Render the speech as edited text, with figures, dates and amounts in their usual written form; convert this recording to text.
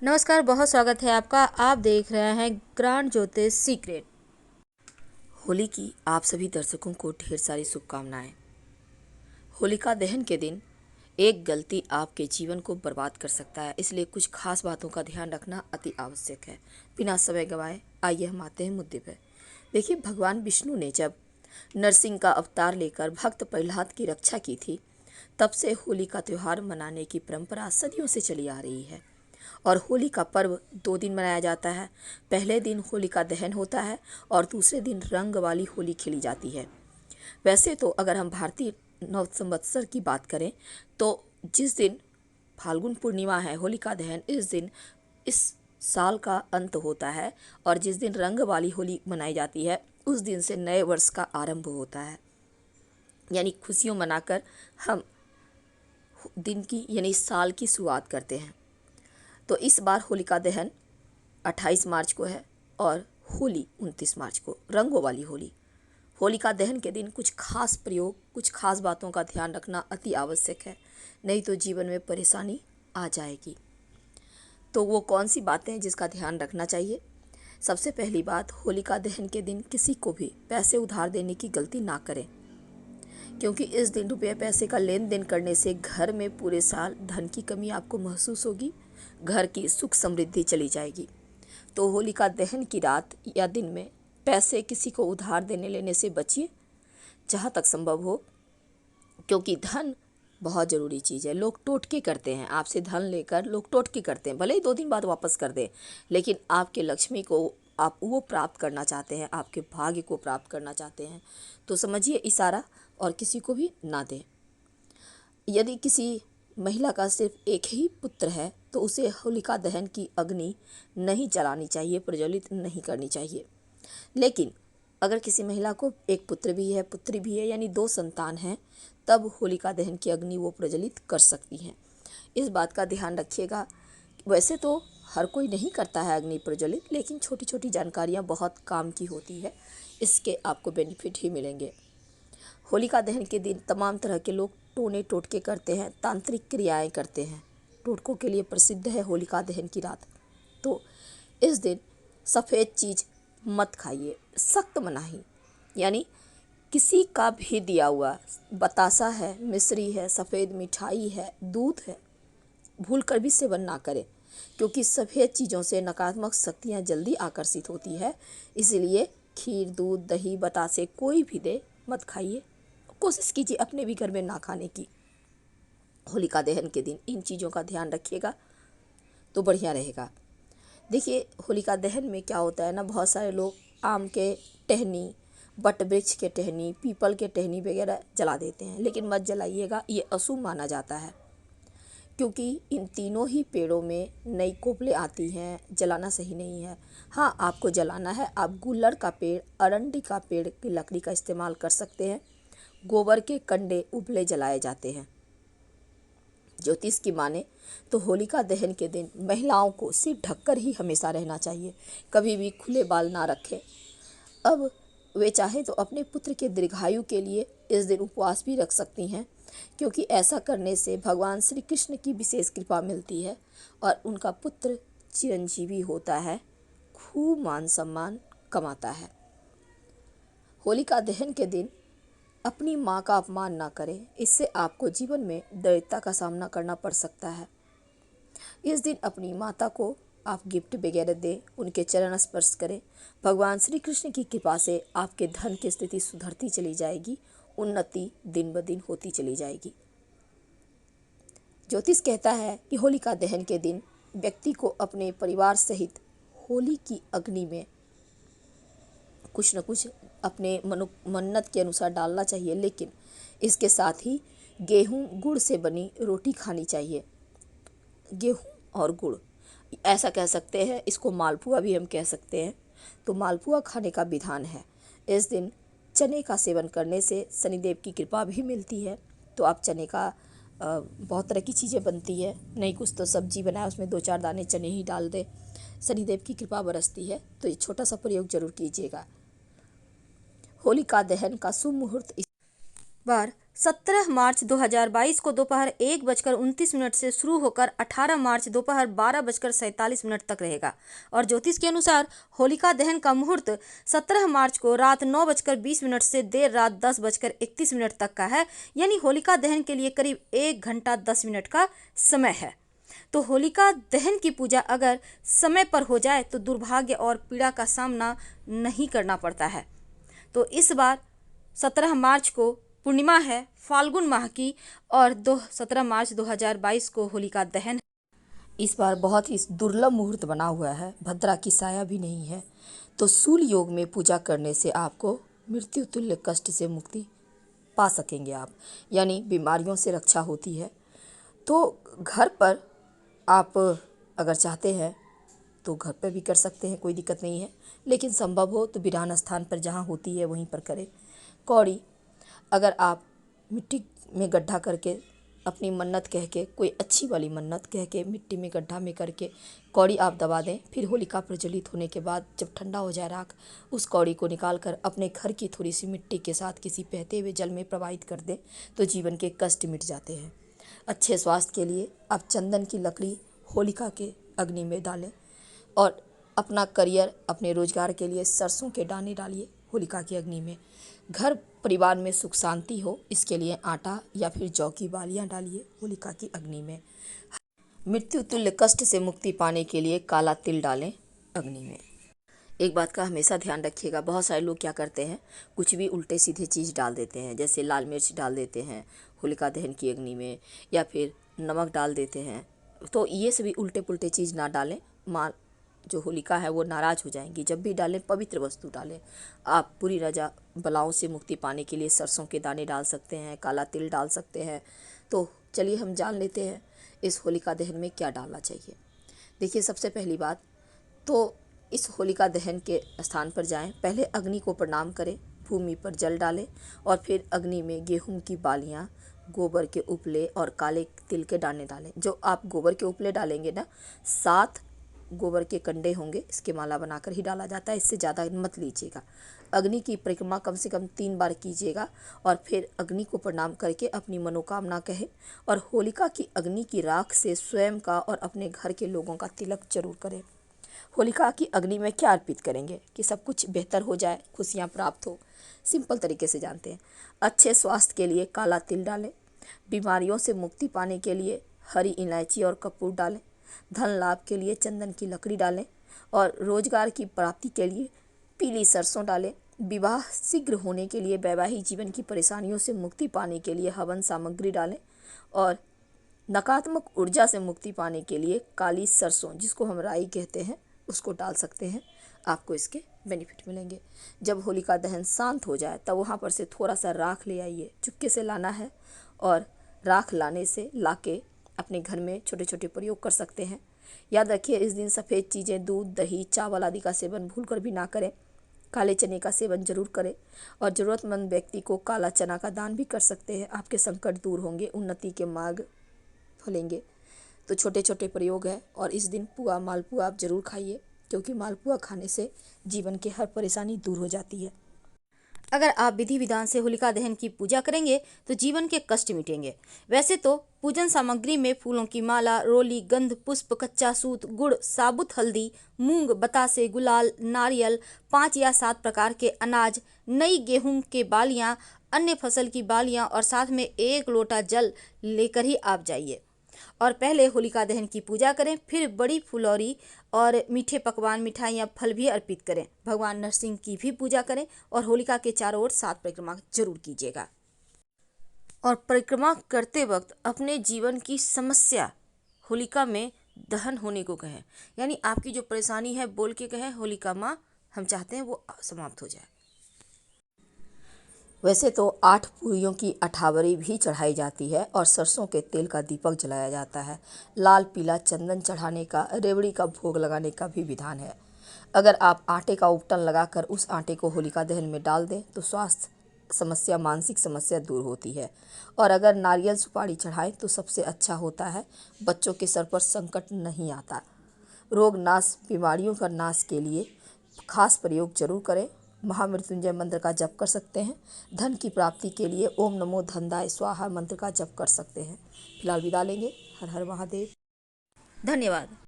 नमस्कार, बहुत स्वागत है आपका। आप देख रहे हैं ग्रांड ज्योतिष सीक्रेट। होली की आप सभी दर्शकों को ढेर सारी शुभकामनाएं। होलिका दहन के दिन एक गलती आपके जीवन को बर्बाद कर सकता है, इसलिए कुछ खास बातों का ध्यान रखना अति आवश्यक है। बिना समय गंवाए आइए हम आते हैं मुद्दे पर। देखिए, भगवान विष्णु ने जब नरसिंह का अवतार लेकर भक्त प्रहलाद की रक्षा की थी, तब से होली का त्यौहार मनाने की परंपरा सदियों से चली आ रही है। और होली का पर्व 2 दिन मनाया जाता है। पहले दिन होलिका दहन होता है और दूसरे दिन रंग वाली होली खेली जाती है। वैसे तो अगर हम भारतीय नव संवत्सर की बात करें तो जिस दिन फाल्गुन पूर्णिमा है, होलिका दहन इस दिन इस साल का अंत होता है, और जिस दिन रंग वाली होली मनाई जाती है उस दिन से नए वर्ष का आरंभ होता है। यानी खुशियों मनाकर हम दिन की यानी साल की शुरुआत करते हैं। तो इस बार होलिका दहन 28 मार्च को है और होली 29 मार्च को, रंगों वाली होली। होलिका दहन के दिन कुछ खास प्रयोग, कुछ खास बातों का ध्यान रखना अति आवश्यक है, नहीं तो जीवन में परेशानी आ जाएगी। तो वो कौन सी बातें हैं जिसका ध्यान रखना चाहिए? सबसे पहली बात, होलिका दहन के दिन किसी को भी पैसे उधार देने की गलती ना करें, क्योंकि इस दिन रुपये पैसे का लेन देन करने से घर में पूरे साल धन की कमी आपको महसूस होगी, घर की सुख समृद्धि चली जाएगी। तो होलिका दहन की रात या दिन में पैसे किसी को उधार देने लेने से बचिए जहाँ तक संभव हो, क्योंकि धन बहुत ज़रूरी चीज़ है। लोग टोटके करते हैं, आपसे धन लेकर लोग टोटके करते हैं, भले ही 2 दिन बाद वापस कर दें, लेकिन आपके लक्ष्मी को आप वो प्राप्त करना चाहते हैं, आपके भाग्य को प्राप्त करना चाहते हैं, तो समझिए इशारा और किसी को भी ना दें। यदि किसी महिला का सिर्फ एक ही पुत्र है तो उसे होलिका दहन की अग्नि नहीं जलानी चाहिए, प्रज्वलित नहीं करनी चाहिए। लेकिन अगर किसी महिला को एक पुत्र भी है, पुत्री भी है, यानी 2 संतान हैं, तब होलिका दहन की अग्नि वो प्रज्वलित कर सकती हैं। इस बात का ध्यान रखिएगा। वैसे तो हर कोई नहीं करता है अग्नि प्रज्वलित, लेकिन छोटी छोटी जानकारियाँ बहुत काम की होती है, इसके आपको बेनिफिट ही मिलेंगे। होलिका दहन के दिन तमाम तरह के लोग टोने टोटके करते हैं, तांत्रिक क्रियाएं करते हैं। टोटकों के लिए प्रसिद्ध है होलिका दहन की रात। तो इस दिन सफ़ेद चीज़ मत खाइए, सख्त मनाही। यानी किसी का भी दिया हुआ बतासा है, मिश्री है, सफ़ेद मिठाई है, दूध है, भूल कर भी सेवन ना करें, क्योंकि सफ़ेद चीज़ों से नकारात्मक शक्तियाँ जल्दी आकर्षित होती है। इसलिए खीर, दूध, दही, बतासे कोई भी दे मत खाइए। कोशिश कीजिए अपने भी घर में ना खाने की। होलिका दहन के दिन इन चीज़ों का ध्यान रखिएगा तो बढ़िया रहेगा। देखिए, होलिका दहन में क्या होता है ना, बहुत सारे लोग आम के टहनी, बट वृक्ष के टहनी, पीपल के टहनी वगैरह जला देते हैं, लेकिन मत जलाइएगा, ये अशुभ माना जाता है, क्योंकि इन तीनों ही पेड़ों में नई कोपलें आती हैं, जलाना सही नहीं है। हाँ, आपको जलाना है, आप गुल्लड़ का पेड़, अरंडी का पेड़ की लकड़ी का इस्तेमाल कर सकते हैं। गोबर के कंडे उबले जलाए जाते हैं। ज्योतिष की माने तो होलिका दहन के दिन महिलाओं को सिर ढककर ही हमेशा रहना चाहिए, कभी भी खुले बाल ना रखें। अब वे चाहे तो अपने पुत्र के दीर्घायु के लिए इस दिन उपवास भी रख सकती हैं, क्योंकि ऐसा करने से भगवान श्री कृष्ण की विशेष कृपा मिलती है और उनका पुत्र चिरंजीवी होता है, खूब मान सम्मान कमाता है। होलिका दहन के दिन अपनी माँ का अपमान ना करें, इससे आपको जीवन में दरिद्रता का सामना करना पड़ सकता है। इस दिन अपनी माता को आप गिफ्ट वगैरह दें, उनके चरण स्पर्श करें। भगवान श्री कृष्ण की कृपा से आपके धन की स्थिति सुधरती चली जाएगी, उन्नति दिन ब दिन होती चली जाएगी। ज्योतिष कहता है कि होलिका दहन के दिन व्यक्ति को अपने परिवार सहित होली की अग्नि में कुछ न कुछ अपने मन्नत के अनुसार डालना चाहिए, लेकिन इसके साथ ही गेहूं गुड़ से बनी रोटी खानी चाहिए। गेहूं और गुड़, ऐसा कह सकते हैं, इसको मालपुआ भी हम कह सकते हैं। तो मालपुआ खाने का विधान है। इस दिन चने का सेवन करने से शनिदेव की कृपा भी मिलती है। तो आप चने का बहुत तरह की चीज़ें बनती है, नहीं कुछ तो सब्जी बनाए, उसमें 2-4 दाने चने ही डाल दें, शनिदेव की कृपा बरसती है। तो ये छोटा सा प्रयोग जरूर कीजिएगा। होलिका दहन का शुभ मुहूर्त बार 17 मार्च 2022 को दोपहर 1:29 से शुरू होकर 18 मार्च दोपहर 12:47 तक रहेगा। और ज्योतिष के अनुसार होलिका दहन का मुहूर्त 17 मार्च को रात 9:20 से देर रात 10:31 तक का है, यानी होलिका दहन के लिए करीब 1 घंटा 10 मिनट का समय है। तो होलिका दहन की पूजा अगर समय पर हो जाए तो दुर्भाग्य और पीड़ा का सामना नहीं करना पड़ता है। तो इस बार 17 मार्च को पूर्णिमा है फाल्गुन माह की, और 17 मार्च 2022 को होलिका दहन। इस बार बहुत ही दुर्लभ मुहूर्त बना हुआ है, भद्रा की साया भी नहीं है। तो शूल योग में पूजा करने से आपको मृत्यु तुल्य कष्ट से मुक्ति पा सकेंगे आप, यानी बीमारियों से रक्षा होती है। तो घर पर आप अगर चाहते हैं तो घर पर भी कर सकते हैं, कोई दिक्कत नहीं है, लेकिन संभव हो तो वीरान स्थान पर जहाँ होती है वहीं पर करें। कौड़ी, अगर आप मिट्टी में गड्ढा करके अपनी मन्नत कह के, कोई अच्छी वाली मन्नत कह के मिट्टी में गड्ढा में करके कौड़ी आप दबा दें, फिर होलिका प्रज्वलित होने के बाद जब ठंडा हो जाए राख, उस कौड़ी को निकाल कर अपने घर की थोड़ी सी मिट्टी के साथ किसी बहते हुए जल में प्रवाहित कर दें तो जीवन के कष्ट मिट जाते हैं। अच्छे स्वास्थ्य के लिए आप चंदन की लकड़ी होलिका के अग्नि में डालें, और अपना करियर, अपने रोजगार के लिए सरसों के दाने डालिए होलिका की अग्नि में। घर परिवार में सुख शांति हो, इसके लिए आटा या फिर जौ की बालियाँ डालिए होलिका की अग्नि में। मृत्यु तुल्य कष्ट से मुक्ति पाने के लिए काला तिल डालें अग्नि में। एक बात का हमेशा ध्यान रखिएगा, बहुत सारे लोग क्या करते हैं, कुछ भी उल्टे सीधे चीज़ डाल देते हैं, जैसे लाल मिर्च डाल देते हैं होलिका दहन की अग्नि में, या फिर नमक डाल देते हैं। तो ये सभी उल्टे पुल्टे चीज़ ना डालें, माँ जो होलिका है वो नाराज़ हो जाएंगी। जब भी डालें पवित्र वस्तु डालें। आप पूरी रजा बलाओं से मुक्ति पाने के लिए सरसों के दाने डाल सकते हैं, काला तिल डाल सकते हैं। तो चलिए हम जान लेते हैं इस होलिका दहन में क्या डालना चाहिए। देखिए, सबसे पहली बात तो इस होलिका दहन के स्थान पर जाएं, पहले अग्नि को प्रणाम करें, भूमि पर जल डालें और फिर अग्नि में गेहूं की बालियां, गोबर के उपले और काले तिल के दाने डालें। जो आप गोबर के उपले डालेंगे ना, 7 गोबर के कंडे होंगे, इसके माला बनाकर ही डाला जाता है, इससे ज़्यादा मत लीजिएगा। अग्नि की परिक्रमा कम से कम 3 बार कीजिएगा और फिर अग्नि को प्रणाम करके अपनी मनोकामना कहें, और होलिका की अग्नि की राख से स्वयं का और अपने घर के लोगों का तिलक जरूर करें। होलिका की अग्नि में क्या अर्पित करेंगे कि सब कुछ बेहतर हो जाए, खुशियाँ प्राप्त हो। सिंपल तरीके से जानते हैं। अच्छे स्वास्थ्य के लिए काला तिल डालें, बीमारियों से मुक्ति पाने के लिए हरी इलायची और कपूर डालें, धन लाभ के लिए चंदन की लकड़ी डालें, और रोजगार की प्राप्ति के लिए पीली सरसों डालें। विवाह शीघ्र होने के लिए, वैवाहिक जीवन की परेशानियों से मुक्ति पाने के लिए हवन सामग्री डालें, और नकारात्मक ऊर्जा से मुक्ति पाने के लिए काली सरसों, जिसको हम राई कहते हैं, उसको डाल सकते हैं। आपको इसके बेनिफिट मिलेंगे। जब होलिका दहन शांत हो जाए तब वहाँ पर से थोड़ा सा राख ले आइए, चुपके से लाना है, और राख लाने से लाके अपने घर में छोटे छोटे प्रयोग कर सकते हैं। याद रखिए, इस दिन सफ़ेद चीज़ें, दूध, दही, चावल आदि का सेवन भूलकर भी ना करें। काले चने का सेवन जरूर करें, और ज़रूरतमंद व्यक्ति को काला चना का दान भी कर सकते हैं। आपके संकट दूर होंगे, उन्नति के मार्ग खुलेंगे। तो छोटे छोटे प्रयोग है, और इस दिन पुआ, मालपुआ आप जरूर खाइए, क्योंकि मालपुआ खाने से जीवन की हर परेशानी दूर हो जाती है। अगर आप विधि विधान से होलिका दहन की पूजा करेंगे तो जीवन के कष्ट मिटेंगे। वैसे तो पूजन सामग्री में फूलों की माला, रोली, गंध, पुष्प, कच्चा सूत, गुड़, साबुत हल्दी, मूंग, बतासे, गुलाल, नारियल, 5 या 7 प्रकार के अनाज, नई गेहूं के बालियां, अन्य फसल की बालियां और साथ में 1 लोटा जल लेकर ही आप जाइए, और पहले होलिका दहन की पूजा करें, फिर बड़ी फुलौरी और मीठे पकवान, मिठाइयाँ, फल भी अर्पित करें। भगवान नरसिंह की भी पूजा करें, और होलिका के चारों ओर 7 परिक्रमा जरूर कीजिएगा। और परिक्रमा करते वक्त अपने जीवन की समस्या होलिका में दहन होने को कहें, यानी आपकी जो परेशानी है बोल के कहें, होलिका माँ हम चाहते हैं वो समाप्त हो जाए। वैसे तो 8 पूरियों की अठावरी भी चढ़ाई जाती है, और सरसों के तेल का दीपक जलाया जाता है। लाल पीला चंदन चढ़ाने का, रेवड़ी का भोग लगाने का भी विधान है। अगर आप आटे का उपटन लगाकर उस आटे को होलिका दहन में डाल दें तो स्वास्थ्य समस्या, मानसिक समस्या दूर होती है। और अगर नारियल सुपारी चढ़ाएं तो सबसे अच्छा होता है, बच्चों के सर पर संकट नहीं आता। रोग नाश, बीमारियों का नाश के लिए खास प्रयोग जरूर करें, महामृत्युंजय मंत्र का जप कर सकते हैं। धन की प्राप्ति के लिए ओम नमो धनदाय स्वाहा मंत्र का जप कर सकते हैं। फिलहाल विदा लेंगे। हर हर महादेव। धन्यवाद।